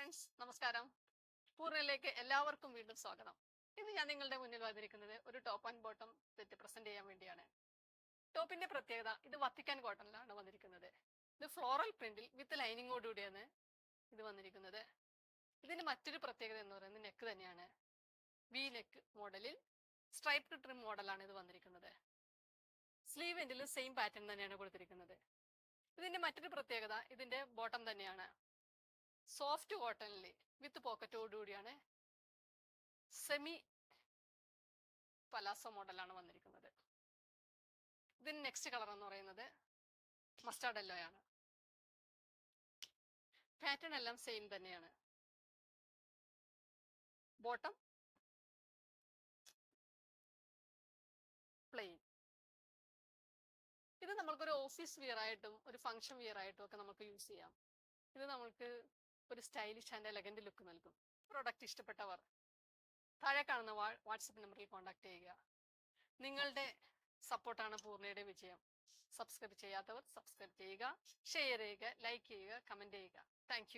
Friends, നമസ്കാരം. പൂർണ്ണയിലേക്ക് എല്ലാവർക്കും വീണ്ടും സ്വാഗതം. ഇന്ന് ഞാൻ നിങ്ങളുടെ മുന്നിൽ വന്നിരിക്കുന്നത് ഒരു top and bottom set present ചെയ്യാൻ വേണ്ടിയാണ്. ടോപ്പിന്റെ പ്രത്യേകത, ഇത് വത്തിക്കാൻ കോട്ടണിലാണ് വന്നിരിക്കുന്നത്. ഇത് ഫ്ലോറൽ പ്രിന്റിൽ വിത്ത് ലൈനിങ്ങോടുകൂടിയാണ് ഇത് വന്നിരിക്കുന്നത്. ഇതിന്റെ മറ്റൊരു പ്രത്യേകത എന്ന് പറയുന്നത് നെക്ക് തന്നെയാണ്. വി നെക്ക് മോഡലിൽ സ്ട്രൈപ്ഡ് ട്രിം മോഡലാണ് ഇത് വന്നിരിക്കുന്നത്. സ്ലീവ് എൻഡിൽ സെയിം പാറ്റേൺ തന്നെയാണ് കൊടുത്തിരിക്കുന്നത്. ഇതിന്റെ മറ്റൊരു പ്രത്യേകത ഇതിന്റെ ബോട്ടം തന്നെയാണ്. സോഫ്റ്റ് കോട്ടണിൽ വിത്ത് പോക്കറ്റോടുകൂടിയാണ് സെമി പലാസോ മോഡലാണ് വന്നിരിക്കുന്നത്. ഇതിന് നെക്സ്റ്റ് കളർ എന്ന് പറയുന്നത് മസ്റ്റാർഡ് യെല്ലോ ആണ്. പാറ്റേൺ എല്ലാം സെയിം തന്നെയാണ്. Bottom plain. ഇത് നമ്മൾക്കൊരു ഓഫീസ് വിയർ ആയിട്ടും ഒരു ഫംഗ്ഷൻ വിയർ ആയിട്ടും ഒക്കെ നമുക്ക് യൂസ് ചെയ്യാം. ഇത് നമ്മൾക്ക് ഒരു സ്റ്റൈലിഷ് ആൻഡ് എലഗന്റ് ലുക്ക് നൽകും. പ്രോഡക്റ്റ് ഇഷ്ടപ്പെട്ടവർ താഴെ കാണുന്ന വാട്സപ്പ് നമ്പറിൽ കോൺടാക്ട് ചെയ്യുക. നിങ്ങളുടെ സപ്പോർട്ടാണ് പൂർണ്ണയുടെ വിജയം. സബ്സ്ക്രൈബ് ചെയ്യാത്തവർ സബ്സ്ക്രൈബ് ചെയ്യുക, ഷെയർ ചെയ്യുക, ലൈക്ക് ചെയ്യുക, കമന്റ് ചെയ്യുക. താങ്ക്